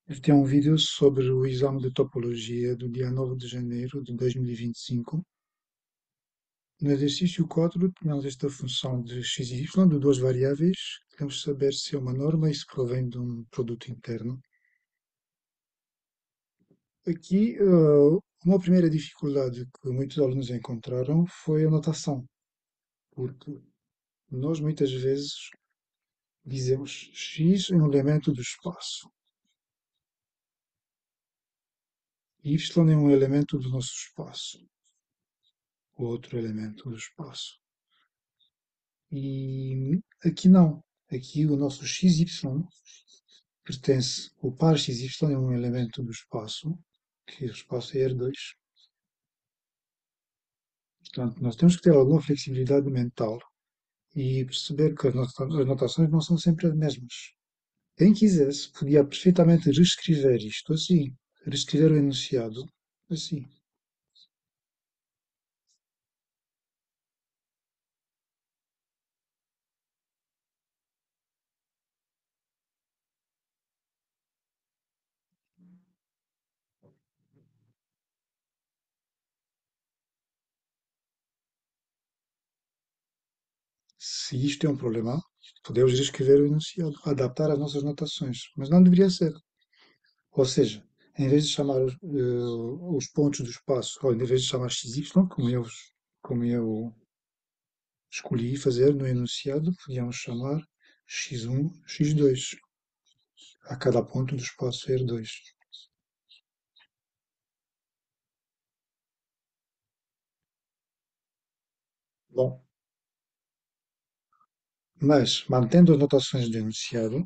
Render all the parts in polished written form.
Este é um vídeo sobre o exame de topologia do dia 9 de janeiro de 2025. No exercício 4, temos esta função de x e y de duas variáveis. Queremos saber se é uma norma e se provém de um produto interno. Aqui, uma primeira dificuldade que muitos alunos encontraram foi a notação, porque nós muitas vezes dizemos x é um elemento do espaço, y é um elemento do nosso espaço, outro elemento do espaço. E aqui não. Aqui o nosso XY pertence, o par XY é um elemento do espaço, que o espaço é R2. Portanto, nós temos que ter alguma flexibilidade mental e perceber que as notações não são sempre as mesmas. Quem quisesse podia perfeitamente reescrever isto assim, reescrever o enunciado assim. Se isto é um problema, podemos reescrever o enunciado, adaptar as nossas notações, mas não deveria ser. Ou seja, em vez de chamar os pontos do espaço, ou em vez de chamar XY, como eu escolhi fazer no enunciado, podíamos chamar x1, x2, a cada ponto do espaço R2. Bom, mas mantendo as notações do enunciado,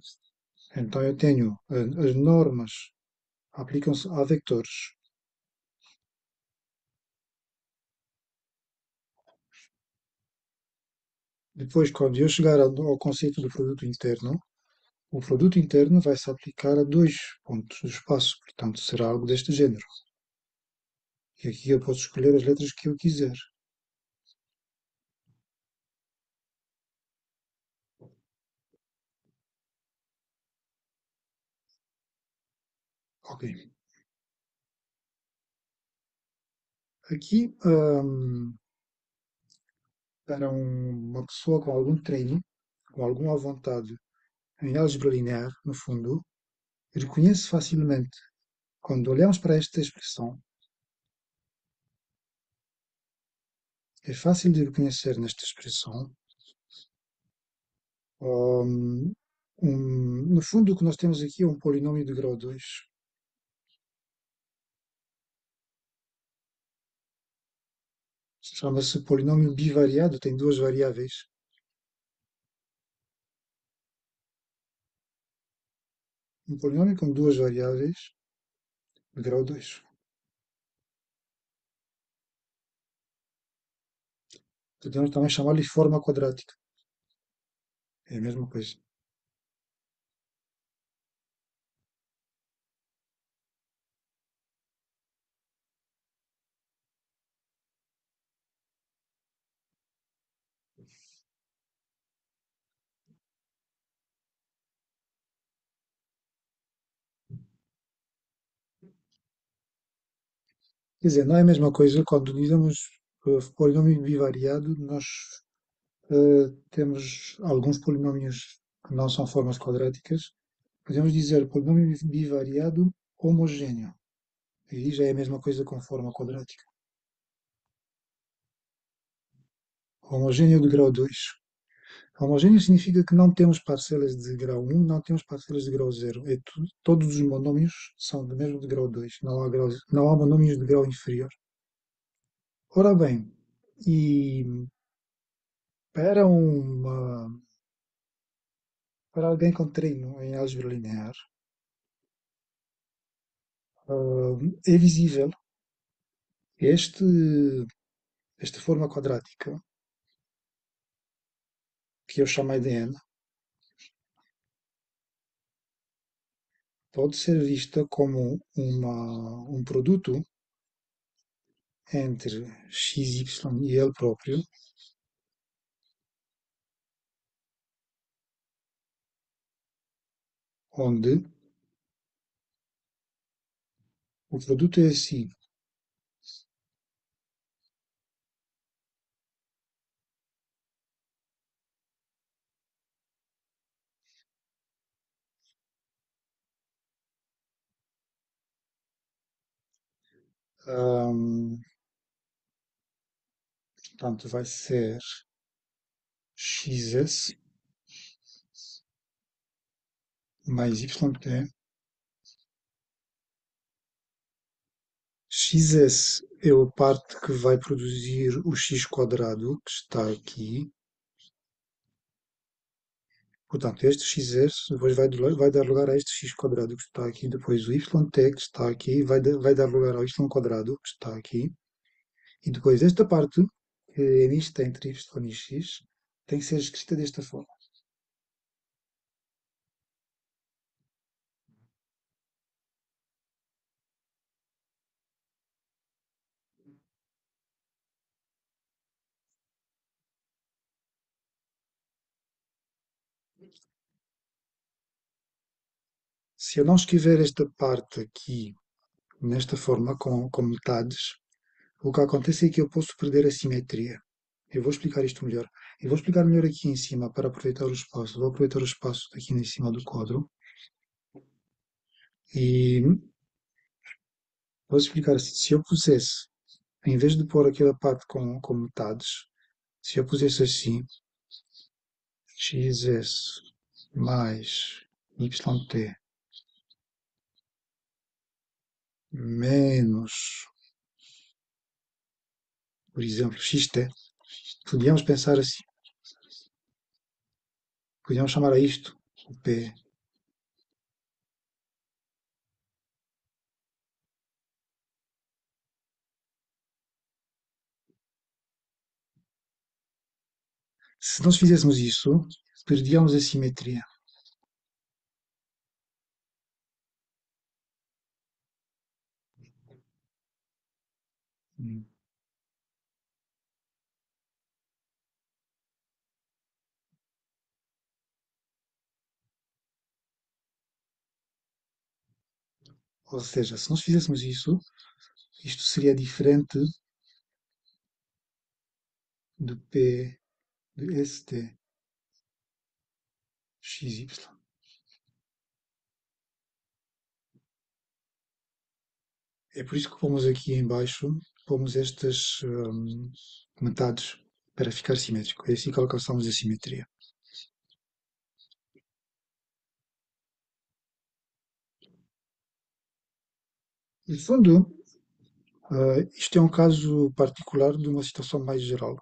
então eu tenho as normas aplicam-se a vetores. Depois, quando eu chegar ao conceito do produto interno, o produto interno vai se aplicar a dois pontos do espaço, portanto será algo deste género. E aqui eu posso escolher as letras que eu quiser. Ok. Aqui, para uma pessoa com algum treino, com alguma vontade em álgebra linear, no fundo, reconhece facilmente, quando olhamos para esta expressão, é fácil de reconhecer nesta expressão, no fundo o que nós temos aqui é um polinômio de grau 2. Chama-se polinômio bivariado, tem duas variáveis. Um polinômio com duas variáveis de grau 2. Podemos também chamar-lhe forma quadrática. É a mesma coisa. Quer dizer, não é a mesma coisa quando dizemos polinômio bivariado, nós temos alguns polinômios que não são formas quadráticas. Podemos dizer polinômio bivariado homogéneo. E já é a mesma coisa com forma quadrática. Homogéneo de grau 2. Homogéneo significa que não temos parcelas de grau 1, não temos parcelas de grau 0. Todos os monômios são do mesmo de grau 2. Não há monômios de grau inferior. Ora bem, e para para alguém com treino em álgebra linear, é visível este, esta forma quadrática, que eu chamei de n, pode ser vista como um produto entre xy e ele próprio, onde o produto é assim. Ahm, Portanto, vai ser XS mais YT. XS é a parte que vai produzir o x quadrado que está aqui. Portanto, este xs depois vai dar lugar a este x quadrado que está aqui. Depois o yt que está aqui vai dar lugar ao y quadrado que está aqui. E depois esta parte, que é mista entre y e x, tem que ser escrita desta forma. Se eu não escrever esta parte aqui nesta forma, com metades, o que acontece é que eu posso perder a simetria. Eu vou explicar isto melhor. Eu vou explicar melhor aqui em cima para aproveitar o espaço. Vou aproveitar o espaço aqui em cima do quadro e vou explicar assim. Se eu pusesse, em vez de pôr aquela parte com metades, se eu pusesse assim, xs mais yt menos, por exemplo, xt, podíamos pensar assim, podíamos chamar a isto o p. Se nós fizéssemos isso, perdíamos a simetria. Hum. Ou seja, se nós fizéssemos isso, isto seria diferente de P de ST XY. É por isso que pomos aqui em baixo, pomos estas metades para ficar simétrico. É assim que alcançamos a simetria. No fundo, isto é um caso particular de uma situação mais geral.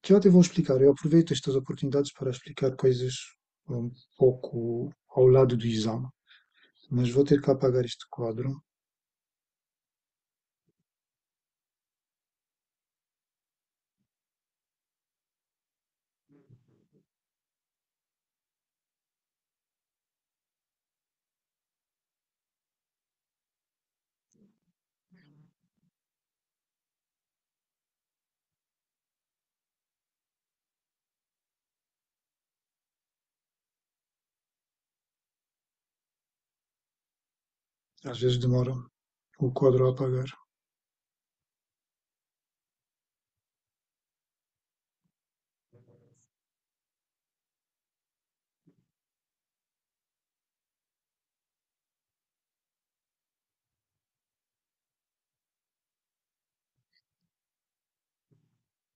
Que eu até vou explicar. Eu aproveito estas oportunidades para explicar coisas um pouco ao lado do exame. Mas vou ter que apagar este quadro. Às vezes demora o quadro a apagar.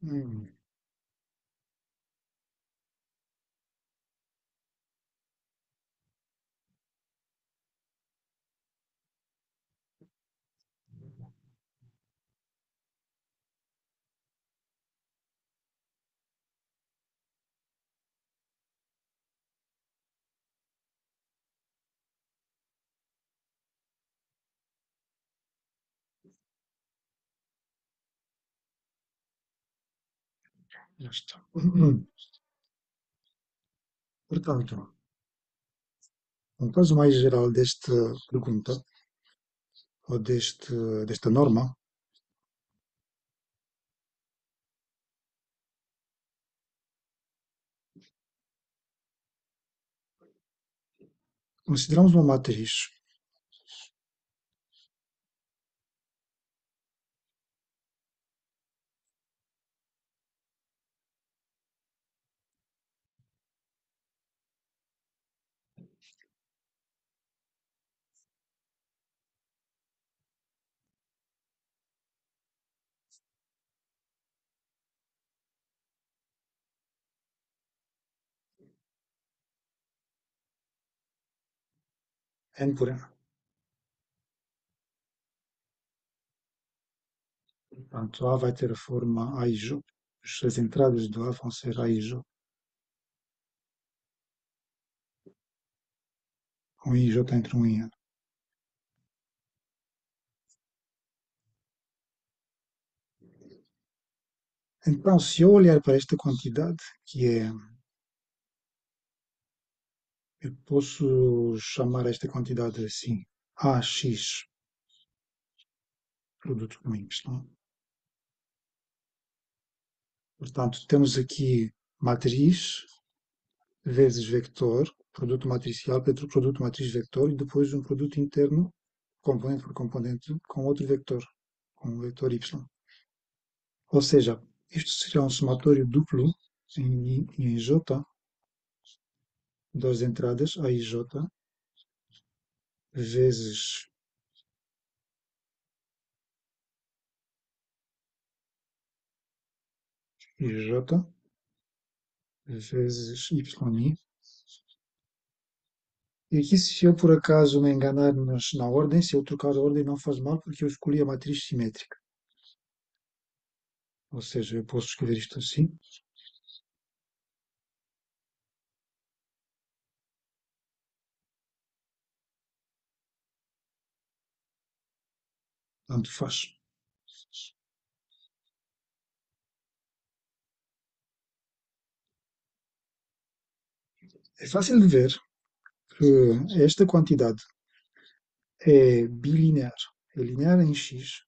Hum, já está. Portanto, um caso mais geral desta pergunta, ou desta norma, Consideramos uma matriz n por n. Portanto, A vai ter a forma A e J. As entradas do A vão ser A e J. Um I e J entre um e N. Então, se eu olhar para esta quantidade, que é, eu posso chamar esta quantidade assim, AX, produto com Y. Portanto, temos aqui matriz vezes vector, produto matricial, produto matriz vector, e depois um produto interno, componente por componente, com outro vector, com um vector Y. Ou seja, isto será um somatório duplo em J, das entradas A e J, vezes IJ, vezes YI. E aqui, se eu por acaso me enganar na ordem, se eu trocar a ordem, não faz mal, porque eu escolhi a matriz simétrica. Ou seja, eu posso escrever isto assim, tanto faz. É fácil de ver que esta quantidade é bilinear, é linear em x,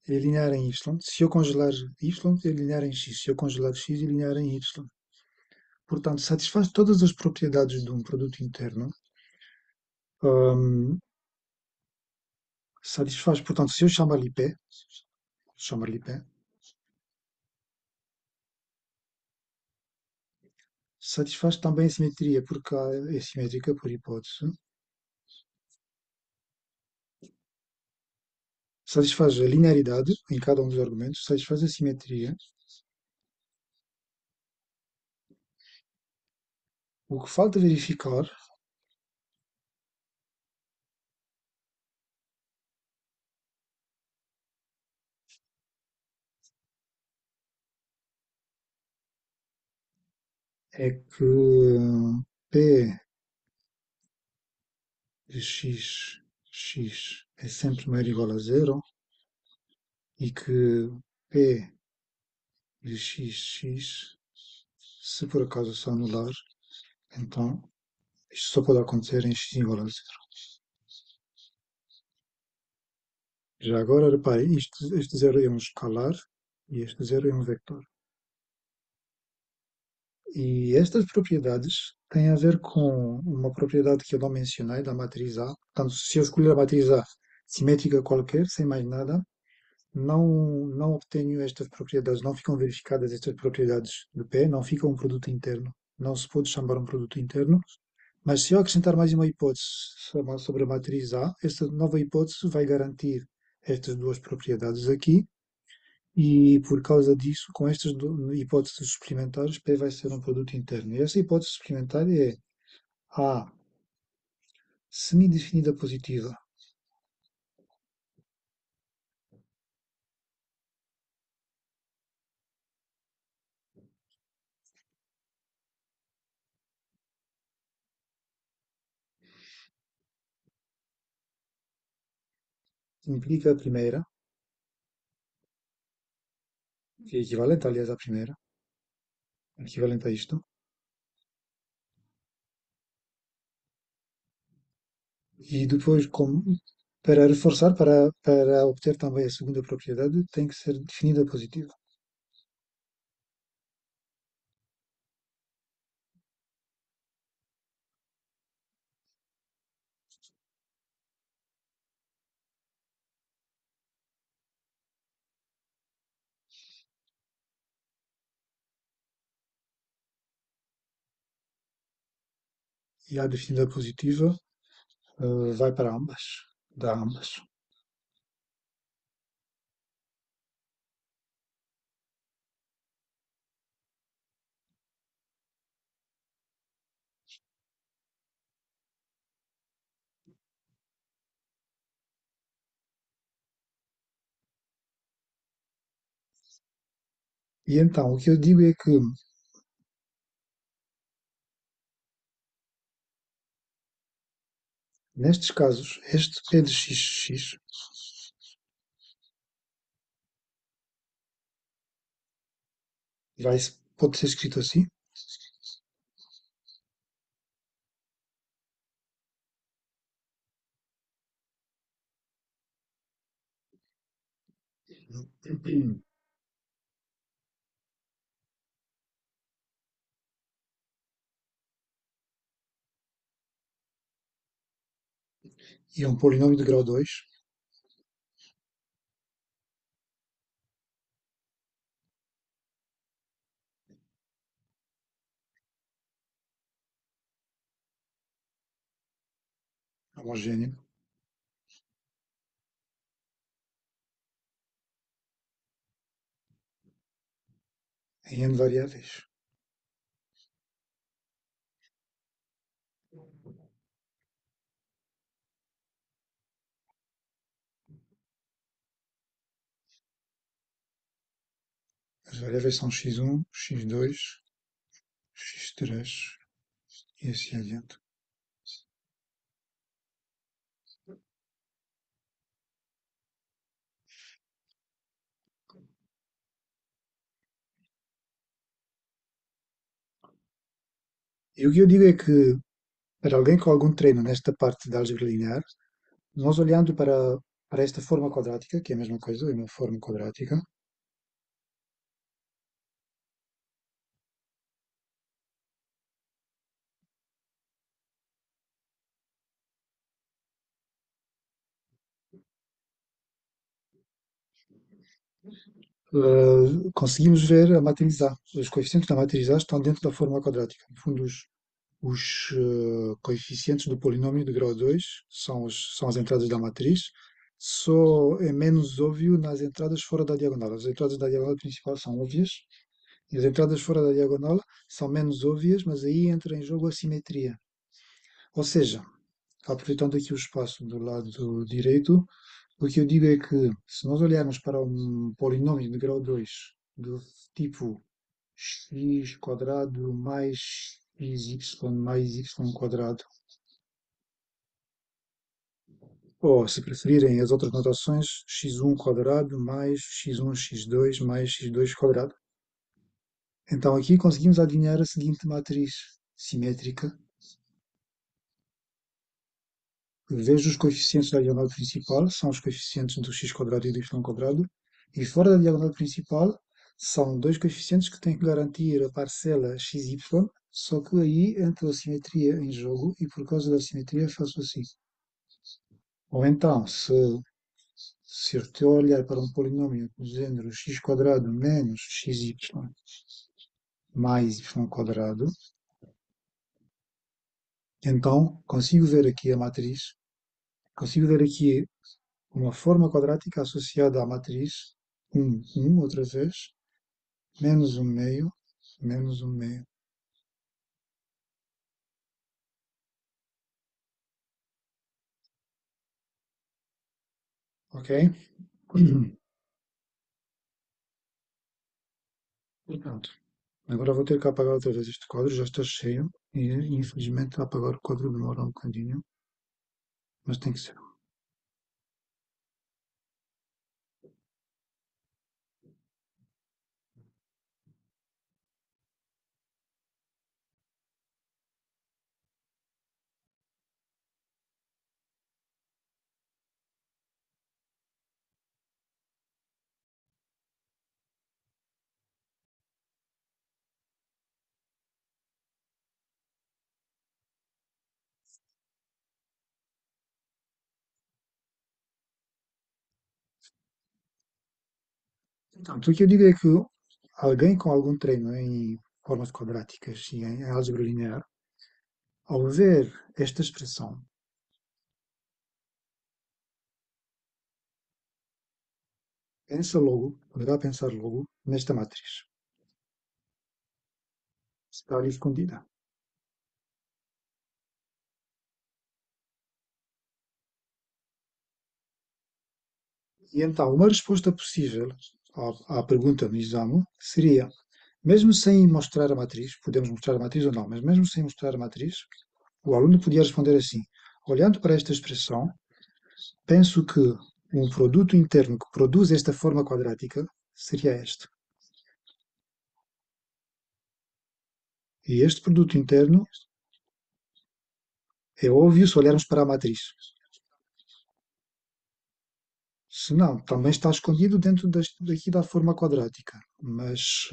é linear em y. Se eu congelar y, é linear em x. Se eu congelar x, é linear em y. Portanto, satisfaz todas as propriedades de um produto interno. Hum, satisfaz, portanto, se eu chamar-lhe P, satisfaz também a simetria, porque é simétrica por hipótese. Satisfaz a linearidade em cada um dos argumentos, satisfaz a simetria. O que falta verificar é que P de x é sempre maior ou igual a zero e que P de x, se por acaso se anular, então isto só pode acontecer em x igual a zero. Já agora, repare, este zero é um escalar e este zero é um vector. E estas propriedades têm a ver com uma propriedade que eu não mencionei da matriz A. Portanto, se eu escolher a matriz A simétrica qualquer, sem mais nada, não obtenho estas propriedades, não ficam verificadas estas propriedades de P, não fica um produto interno. Não se pode chamar um produto interno, mas se eu acrescentar mais uma hipótese sobre a matriz A, esta nova hipótese vai garantir estas duas propriedades aqui, e por causa disso, com estas hipóteses suplementares, P vai ser um produto interno. E essa hipótese suplementar é A semi-definida positiva implica a primeira, que é equivalente, aliás, à primeira, equivalente a isto. E depois, para reforçar, para obter também a segunda propriedade, tem que ser definida positiva. e a definida positiva vai para ambas, dá ambas. E então, o que eu digo é que, nestes casos, este P de xx vai, pode ser escrito assim. E é um polinômio de grau 2, homogéneo, em n variáveis. As variáveis são x1, x2, x3 e assim adiante. E o que eu digo é que, para alguém com algum treino nesta parte da álgebra linear, nós olhando para esta forma quadrática, que é a mesma coisa, é uma forma quadrática, conseguimos ver a matriz A. Os coeficientes da matriz A estão dentro da forma quadrática. No fundo, os coeficientes do polinômio de grau 2 são as entradas da matriz, só é menos óbvio nas entradas fora da diagonal. As entradas da diagonal principal são óbvias, e as entradas fora da diagonal são menos óbvias, mas aí entra em jogo a simetria. Ou seja, aproveitando aqui o espaço do lado direito, o que eu digo é que, se nós olharmos para um polinômio de grau 2 do tipo x quadrado mais xy mais y quadrado, ou, se preferirem as outras notações, x1 quadrado mais x1, x2 mais x2 quadrado. Então aqui conseguimos adivinhar a seguinte matriz simétrica. Vejo os coeficientes da diagonal principal, são os coeficientes do x quadrado e do y quadrado, e fora da diagonal principal são dois coeficientes que têm que garantir a parcela xy, só que aí entra a simetria em jogo e por causa da simetria faço assim. Ou então, se eu estou a olhar para um polinômio do género x quadrado menos xy mais y quadrado, então consigo ver aqui a matriz, consigo ver aqui uma forma quadrática associada à matriz 1, outra vez, menos um meio, ok? E pronto. Agora vou ter que apagar outra vez este quadro, já está cheio, e infelizmente apagar o quadro demora um bocadinho, mas tem que ser. Então, o que eu digo é que alguém com algum treino em formas quadráticas e em álgebra linear, Ao ver esta expressão, pensa logo, poderá pensar logo nesta matriz. Está ali escondida. E então, uma resposta possível à pergunta no exame seria, mesmo sem mostrar a matriz, podemos mostrar a matriz ou não, mas mesmo sem mostrar a matriz, o aluno podia responder assim: olhando para esta expressão, penso que um produto interno que produz esta forma quadrática seria este. E este produto interno é óbvio se olharmos para a matriz. Se não, também está escondido dentro daqui da forma quadrática, mas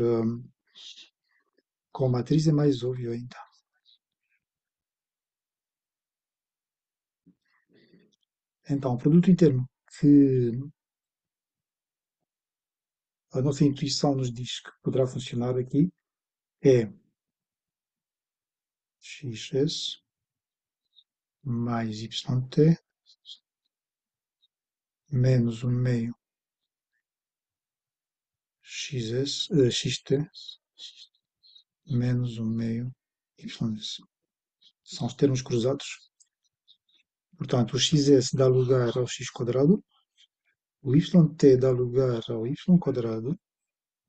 com a matriz é mais óbvio ainda. Então, o produto interno que a nossa intuição nos diz que poderá funcionar aqui é xs mais yt menos um meio xt menos um meio ys. São os termos cruzados. Portanto, o xs dá lugar ao x quadrado, o yt dá lugar ao y quadrado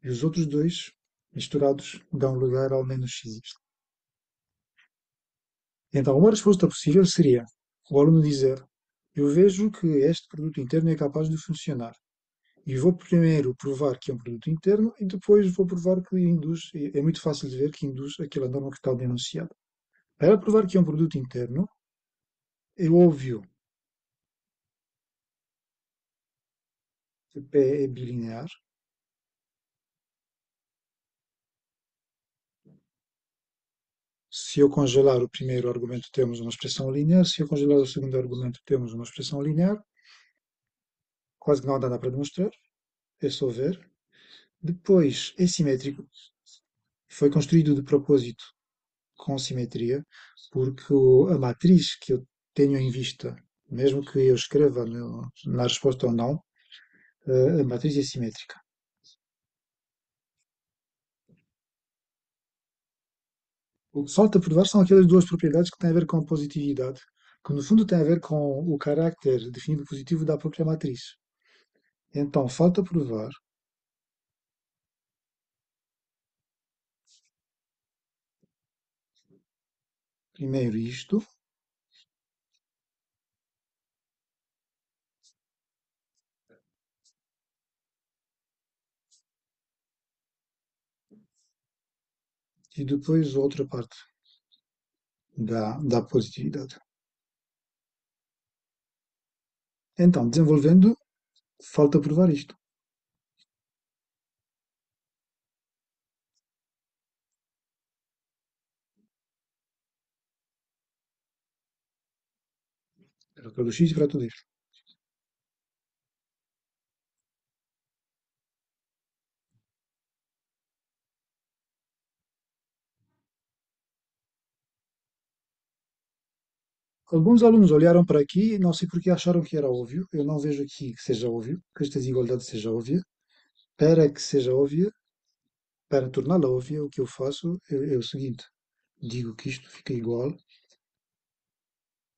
e os outros dois misturados dão lugar ao menos xy. Então, uma resposta possível seria o aluno dizer: eu vejo que este produto interno é capaz de funcionar. E vou primeiro provar que é um produto interno e depois vou provar que induz. É muito fácil de ver que induz aquela norma que está ali enunciada. Para provar que é um produto interno, é óbvio que P é bilinear. Se eu congelar o primeiro argumento, temos uma expressão linear. Se eu congelar o segundo argumento, temos uma expressão linear. Quase que não dá para demonstrar. É só ver. Depois, é simétrico. Foi construído de propósito com simetria, porque a matriz que eu tenho em vista, mesmo que eu escreva na resposta ou não, a matriz é simétrica. O que falta provar são aquelas duas propriedades que têm a ver com a positividade, que no fundo têm a ver com o carácter definido positivo da própria matriz. Então, falta provar, primeiro isto, e depois outra parte da positividade. Então, desenvolvendo, falta provar isto. Para todo x e para todo y. Alguns alunos olharam para aqui e não sei porque acharam que era óbvio. Eu não vejo aqui que seja óbvio, que esta desigualdade seja óbvia. Para que seja óbvia, para torná-la óbvia, o que eu faço é o seguinte: digo que isto fica igual.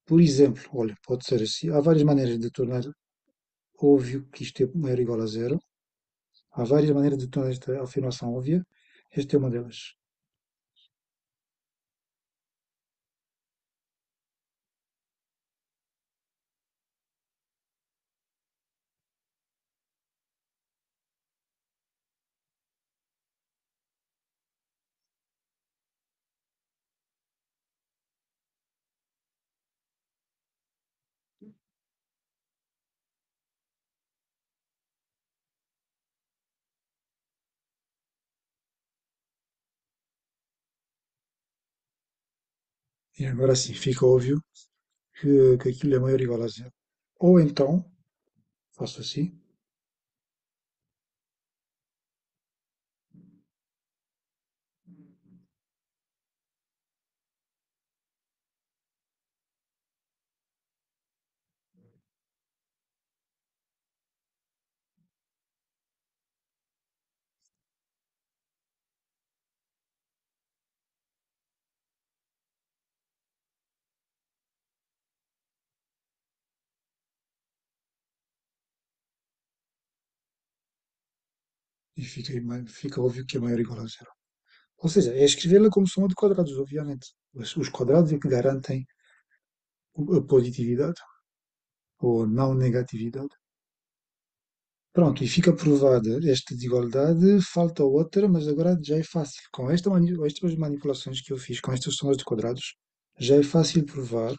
Por exemplo, olha, pode ser assim. Há várias maneiras de tornar óbvio que isto é maior ou igual a zero. Há várias maneiras de tornar esta afirmação óbvia. Esta é uma delas. E agora sim, fica óbvio que aquilo é maior ou igual a zero. Ou então, faço assim. E fica óbvio que é maior ou igual a zero. Ou seja, é escrevê-la como soma de quadrados, obviamente. Os quadrados é que garantem a positividade ou não negatividade. Pronto, e fica provada esta desigualdade, falta outra, mas agora já é fácil. Com estas manipulações que eu fiz com estas somas de quadrados, já é fácil provar.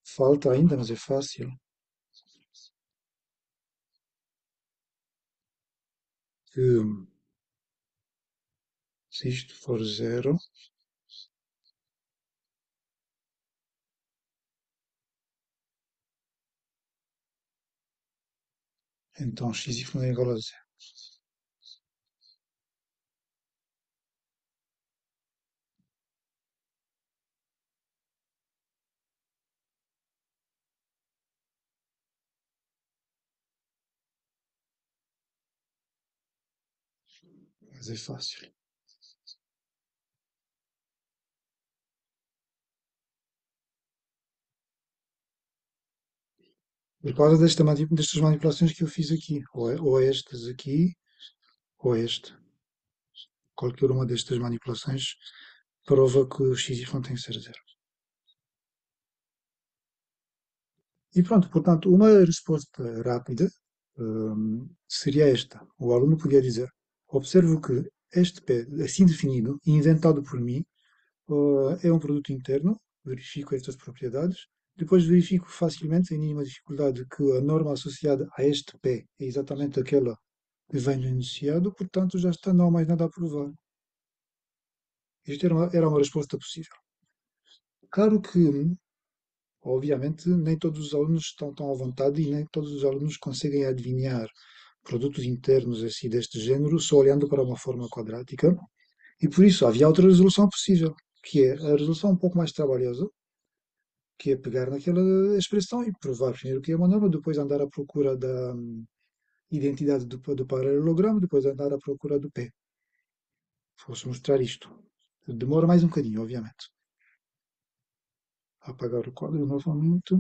Falta ainda, mas é fácil. Que se isto for zero, então x é igual a zero. Mas é fácil. Por causa destas manipulações que eu fiz aqui. Ou estas aqui, ou este. Qualquer uma destas manipulações prova que o x tem que ser zero. E pronto, portanto, uma resposta rápida seria esta. O aluno podia dizer: observo que este P, assim definido e inventado por mim, é um produto interno, verifico estas propriedades, depois verifico facilmente, sem nenhuma dificuldade, que a norma associada a este P é exatamente aquela que vem no enunciado, portanto já está, não há mais nada a provar. Isto era uma resposta possível. Claro que, obviamente, nem todos os alunos estão tão à vontade e nem todos os alunos conseguem adivinhar produtos internos assim deste género só olhando para uma forma quadrática. E por isso havia outra resolução possível, que é a resolução um pouco mais trabalhosa, que é pegar naquela expressão e provar primeiro que é uma norma, depois andar à procura da identidade do paralelogramo, depois andar à procura do P. Fosse mostrar isto. Demora mais um bocadinho, obviamente. Apagar o quadro novamente.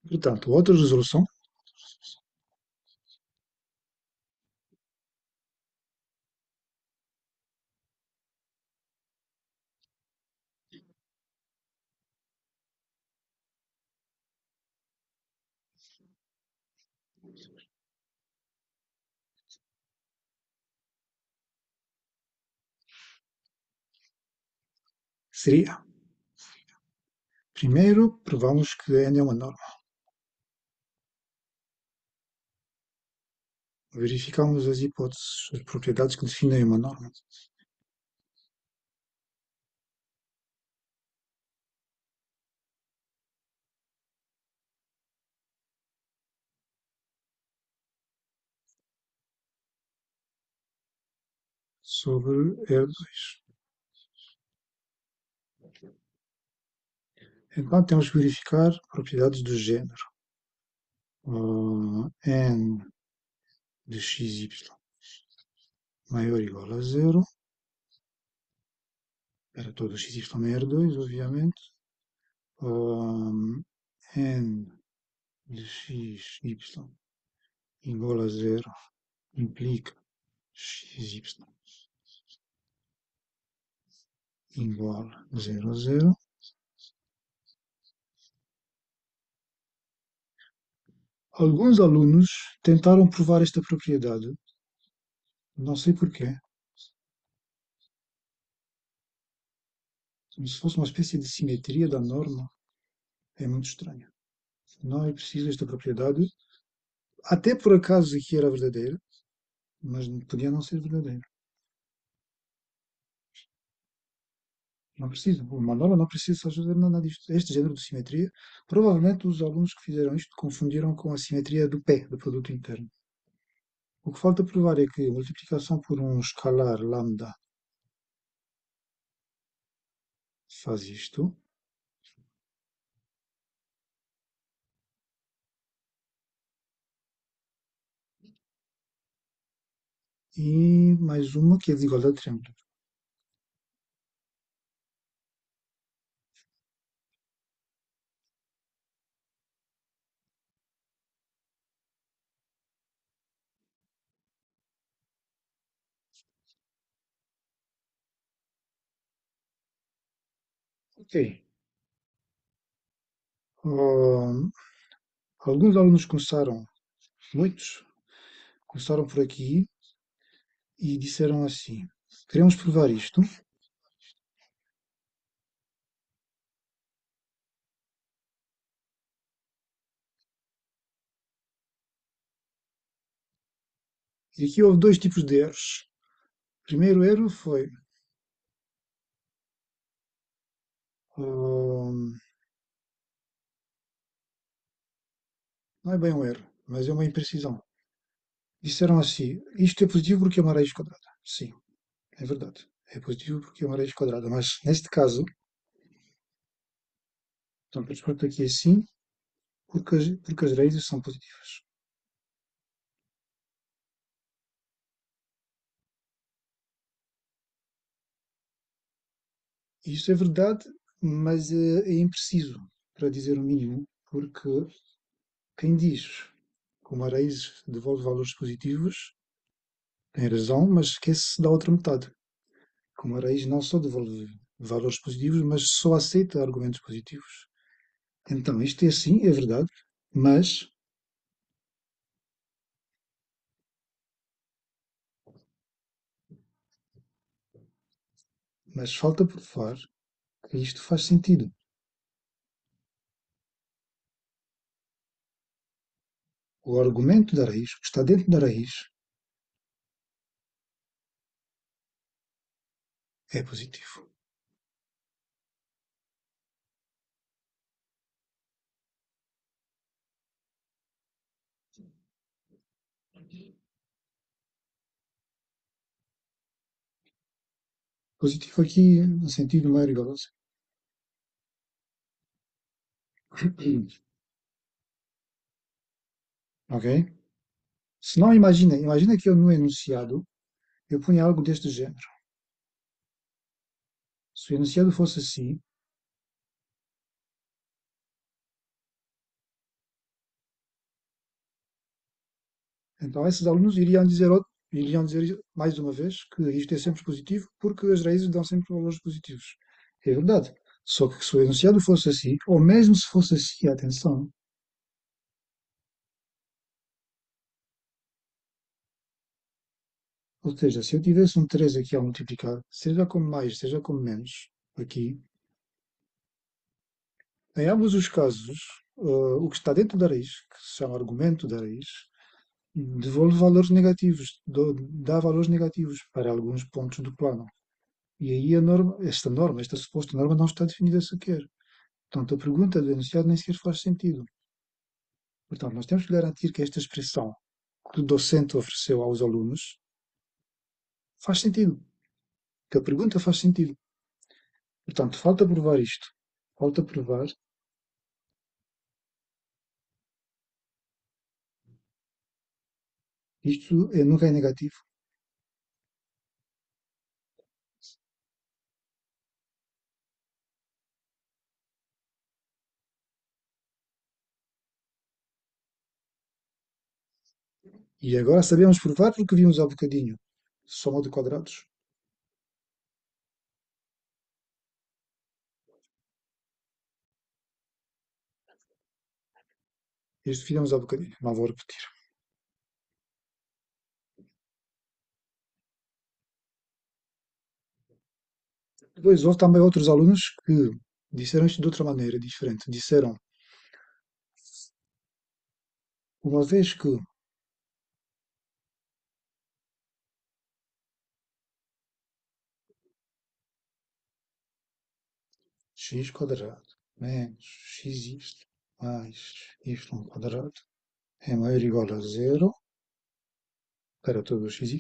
Portanto, outra resolução seria, primeiro, provamos que N é uma norma. Verificamos as hipóteses, as propriedades que definem uma norma. Sobre R2. Então temos que verificar propriedades do género. N de xy maior ou igual a zero. Para todo xy é R2, obviamente. N de xy igual a zero implica xy igual a zero. Alguns alunos tentaram provar esta propriedade, não sei porquê, como se fosse uma espécie de simetria da norma. É muito estranho. Não é preciso esta propriedade. Até por acaso aqui era verdadeira, mas podia não ser verdadeira. Não precisa. Uma norma não precisa fazer nada disto. Este género de simetria, provavelmente os alunos que fizeram isto confundiram com a simetria do P, do produto interno. O que falta provar é que a multiplicação por um escalar lambda faz isto. e mais uma que é de igualdade triângulo. Ok. Hum, alguns alunos começaram, muitos, começaram por aqui e disseram assim: queremos provar isto. E aqui houve dois tipos de erros. O primeiro erro foi, hum, não é bem um erro, mas é uma imprecisão. Disseram assim: isto é positivo porque é uma raiz quadrada. Sim, é verdade. É positivo porque é uma raiz quadrada. Mas neste caso, portanto, eu escolho aqui assim porque as raízes são positivas. Isto é verdade, mas é impreciso, para dizer o mínimo, porque quem diz que uma raiz devolve valores positivos tem razão, mas esquece da outra metade. Que uma raiz não só devolve valores positivos, mas só aceita argumentos positivos. Então, isto é assim, é verdade, mas, mas falta provar que isto faz sentido. O argumento da raiz, o que está dentro da raiz, é positivo. Positivo aqui no sentido maior igual a zero. Ok? Se não, imagina que eu no enunciado eu punha algo deste género. Se o enunciado fosse assim, então esses alunos iriam dizer mais uma vez que isto é sempre positivo porque as raízes dão sempre valores positivos. É verdade. Só que se o enunciado fosse assim, ou mesmo se fosse assim, atenção, ou seja, se eu tivesse um 3 aqui a multiplicar, seja como mais, seja como menos, aqui, em ambos os casos, o que está dentro da raiz, que se chama argumento da raiz, devolve valores negativos, dá valores negativos para alguns pontos do plano. E aí esta suposta norma não está definida sequer. Portanto, a pergunta do enunciado nem sequer faz sentido. Portanto, nós temos que garantir que esta expressão que o docente ofereceu aos alunos faz sentido, que a pergunta faz sentido. Portanto, falta provar isto. Falta provar, isto nunca é negativo. E agora sabemos provar porque vimos há bocadinho. Soma de quadrados. Isto fizemos há bocadinho. Não vou repetir. Depois houve também outros alunos que disseram isto de outra maneira, diferente. Disseram, uma vez que x quadrado menos xy mais y quadrado é maior ou igual a zero para todo o xy,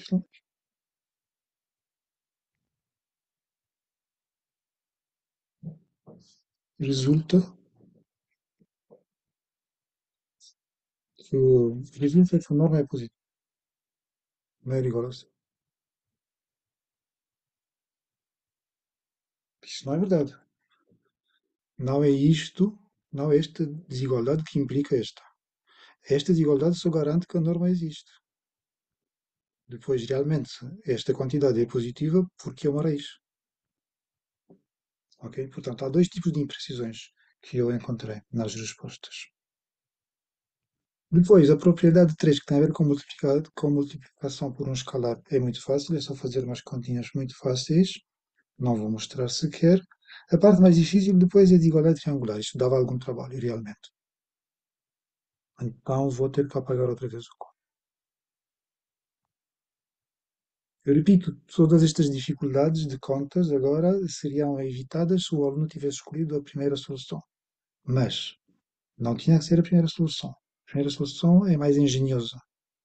resulta resulta que a norma é positiva, maior ou igual a zero. Isso não é verdade. Não é isto, não é esta desigualdade que implica esta. Esta desigualdade só garante que a norma existe. Depois, realmente, esta quantidade é positiva porque é uma raiz. Ok? Portanto, há dois tipos de imprecisões que eu encontrei nas respostas. Depois, a propriedade 3 que tem a ver com multiplicação por um escalar, é muito fácil, é só fazer umas continhas muito fáceis. Não vou mostrar sequer. A parte mais difícil depois é de igualdade triangular. Isto dava algum trabalho, realmente. Então vou ter que apagar outra vez o código. Eu repito, todas estas dificuldades de contas agora seriam evitadas se o aluno tivesse escolhido a primeira solução. Mas não tinha que ser a primeira solução. A primeira solução é mais engenhosa,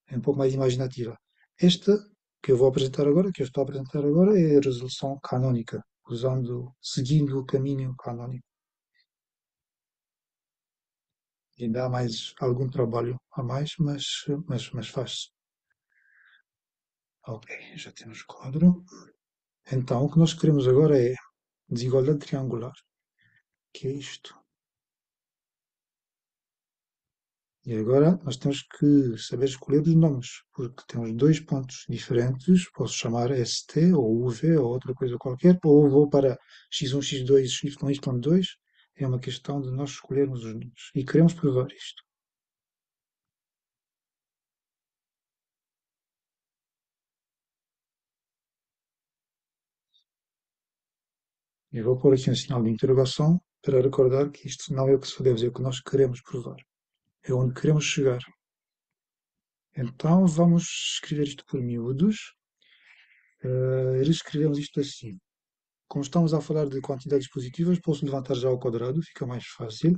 é um pouco mais imaginativa. Esta que eu vou apresentar agora, que eu estou a apresentar agora, é a resolução canónica, seguindo o caminho canónico. E dá mais algum trabalho a mais, mas faz-se. Ok, já temos o quadro. Então, o que nós queremos agora é desigualdade triangular, que é isto. E agora nós temos que saber escolher os nomes, porque temos dois pontos diferentes. Posso chamar ST ou UV ou outra coisa qualquer, ou vou para X1, X2, Y, Y2. É uma questão de nós escolhermos os nomes. E queremos provar isto. Eu vou pôr aqui um sinal de interrogação para recordar que isto não é o que se deve dizer, é o que nós queremos provar. É onde queremos chegar. Então vamos escrever isto por miúdos. Reescrevemos isto assim. Como estamos a falar de quantidades positivas, posso levantar já ao quadrado, fica mais fácil.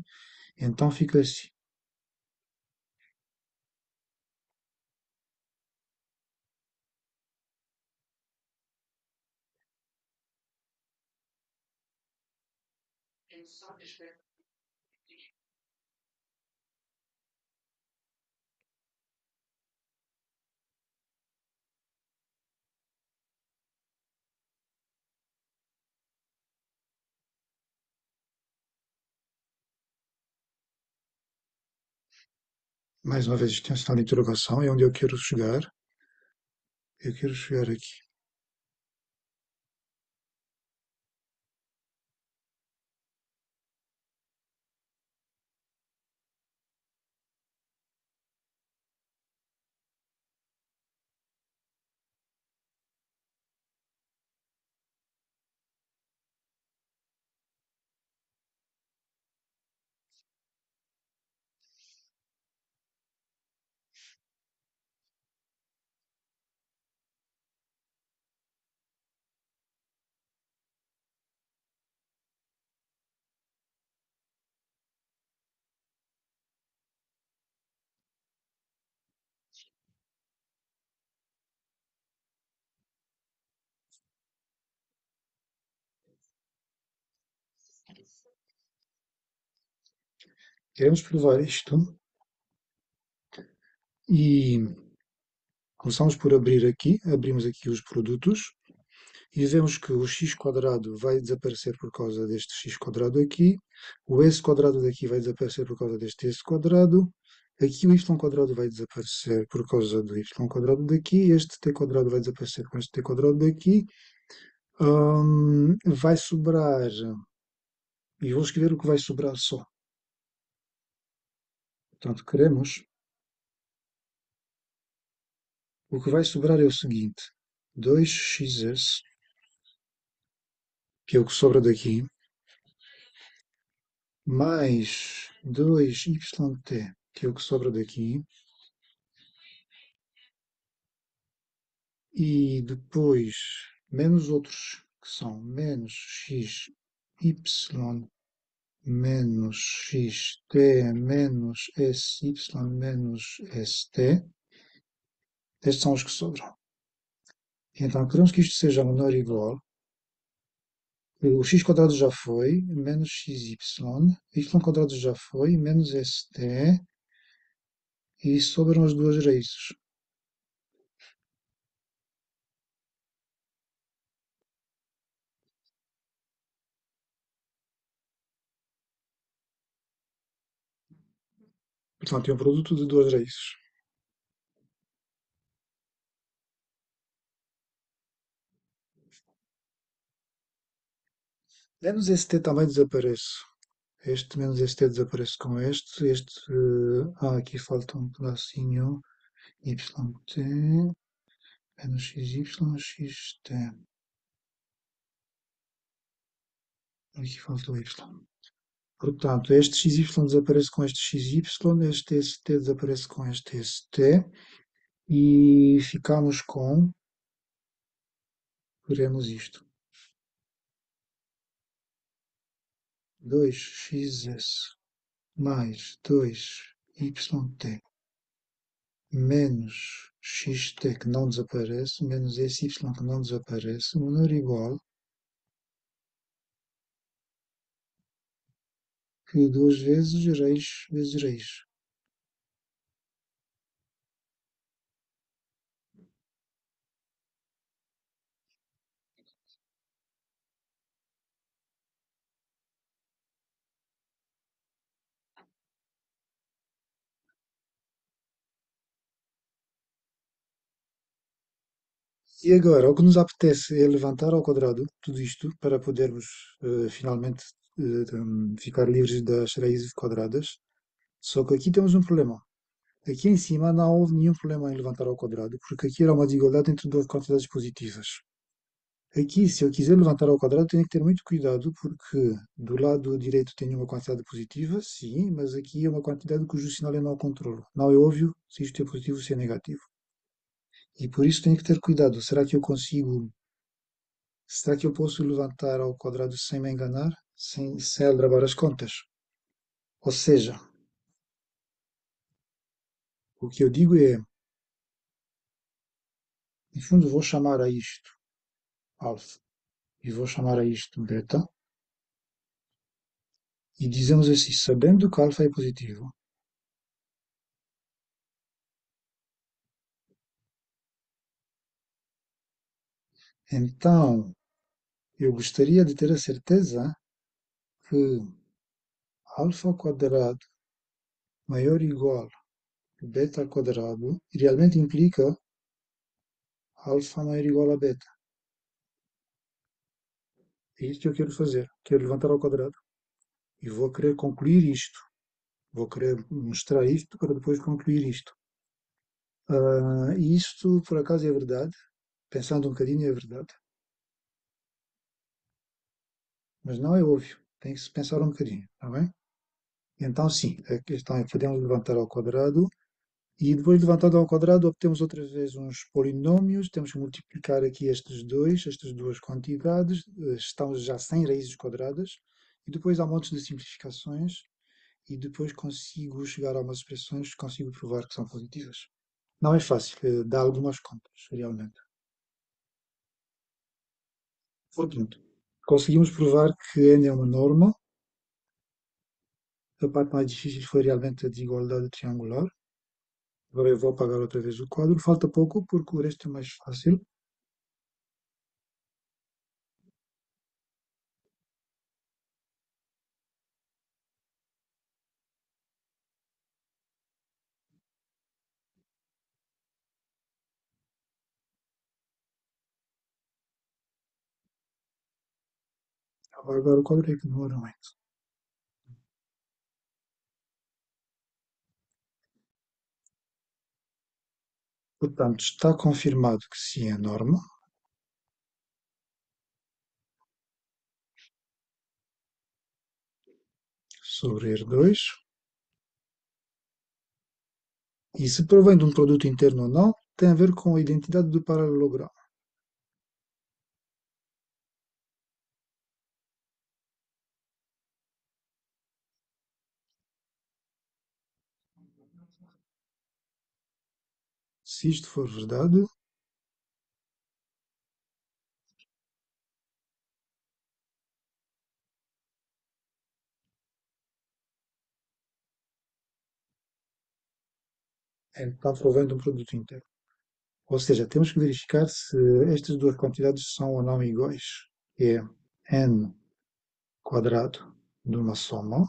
Então fica assim. Mais uma vez, isto tem um sinal de interrogação, é onde eu quero chegar. Eu quero chegar aqui. Queremos provar isto e começamos por abrimos aqui os produtos e vemos que o x quadrado vai desaparecer por causa deste x quadrado aqui, o s quadrado daqui vai desaparecer por causa deste s quadrado, aqui o y quadrado vai desaparecer por causa do y quadrado daqui, este t quadrado vai desaparecer com este t quadrado daqui, vai sobrar, e vou escrever o que vai sobrar só. Portanto, o que vai sobrar é o seguinte, 2xs, que é o que sobra daqui, mais 2yt, que é o que sobra daqui, e depois menos outros, que são menos xy menos xt menos sy menos st. Estes são os que sobram. Então, queremos que isto seja menor ou igual. O x quadrado já foi, menos xy, y quadrado já foi, menos st, e sobram as duas raízes. Portanto, é um produto de duas raízes. Menos este também desaparece. Este menos este desaparece com este. Aqui falta um pedacinho. YT menos XY, XT. Aqui falta o Y. Portanto, este XY desaparece com este XY, este ST desaparece com este ST. E ficamos com, veremos isto, 2xs mais 2yt menos xt que não desaparece, menos esse y que não desaparece, menor ou igual que duas vezes raiz. E agora, o que nos apetece é levantar ao quadrado tudo isto para podermos finalmente ficar livres das raízes quadradas. Só que aqui temos um problema. Aqui em cima não houve nenhum problema em levantar ao quadrado, porque aqui era uma desigualdade entre duas quantidades positivas. Aqui, se eu quiser levantar ao quadrado, tenho que ter muito cuidado, porque do lado direito tenho uma quantidade positiva, sim, mas aqui é uma quantidade cujo sinal eu não controlo. Não é óbvio se isto é positivo ou se é negativo. E por isso tenho que ter cuidado. Será que eu posso levantar ao quadrado sem me enganar? Sem aldrabar as contas? Ou seja, o que eu digo é, no fundo, vou chamar a isto alfa e vou chamar a isto beta, e dizemos assim, sabendo que alfa é positivo, então eu gostaria de ter a certeza que alfa ao quadrado maior ou igual a beta ao quadrado realmente implica alfa maior ou igual a beta. É isto que eu quero fazer. Quero levantar ao quadrado e vou querer concluir isto. Vou querer mostrar isto para depois concluir isto. E isto, por acaso, é verdade. Pensando um bocadinho, é verdade. Mas não é óbvio. Tem que se pensar um bocadinho, está bem? Então, sim, a questão é que podemos levantar ao quadrado. E depois de levantado ao quadrado, obtemos outra vez uns polinômios. Temos que multiplicar aqui estas duas quantidades. Estão já sem raízes quadradas. E depois há montes de simplificações. E depois consigo chegar a umas expressões que consigo provar que são positivas. Não é fácil, dá algumas contas, realmente. Portanto, conseguimos provar que n é uma norma. A parte mais difícil foi realmente a desigualdade triangular. Agora eu vou apagar outra vez o quadro. Falta pouco porque o resto é mais fácil. Agora o quadro é que demora mais. Portanto, está confirmado que sim é norma sobre R2. E se provém de um produto interno ou não, tem a ver com a identidade do paralelogramo. Se isto for verdade, então provém de um produto interno. Ou seja, temos que verificar se estas duas quantidades são ou não iguais. É n quadrado de uma soma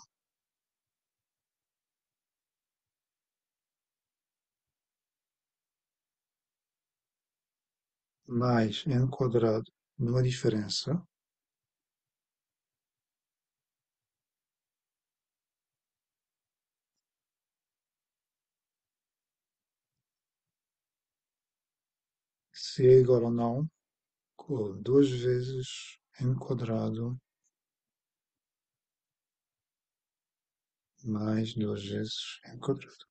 mais n quadrado numa diferença se é igual ou não com 2 vezes n quadrado mais 2 vezes n quadrado.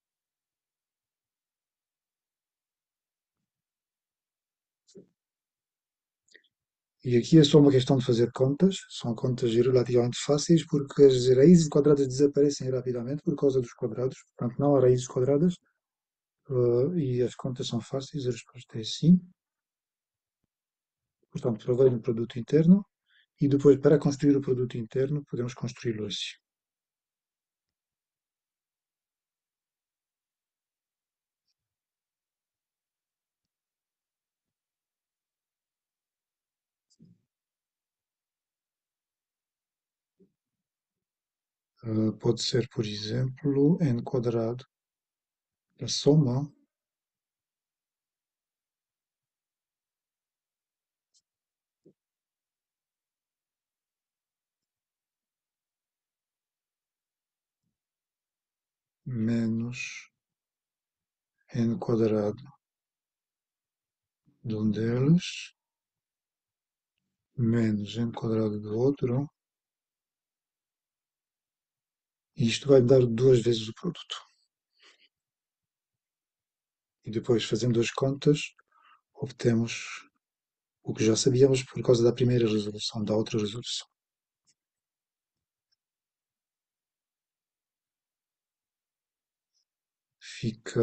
E aqui é só uma questão de fazer contas, são contas relativamente fáceis, porque as raízes quadradas desaparecem rapidamente por causa dos quadrados, portanto não há raízes quadradas, e as contas são fáceis, a resposta é sim. Portanto, provei no produto interno, e depois, para construir o produto interno, podemos construí-lo assim. Pode ser, por exemplo, n quadrado, a soma menos n quadrado de um deles, menos n quadrado do outro, e isto vai dar duas vezes o produto. E depois, fazendo as contas, obtemos o que já sabíamos por causa da primeira resolução, da outra resolução. Fica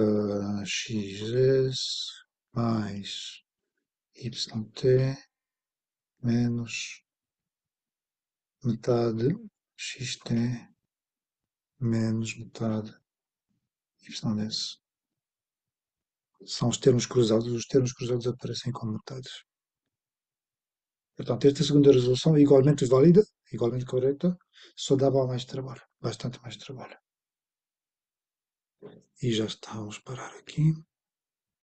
xs mais yt menos metade xt menos metade ys. São os termos cruzados aparecem como metades. Portanto, esta segunda resolução é igualmente válida, igualmente correta, só dava mais trabalho, bastante mais trabalho. E já está, vamos parar aqui.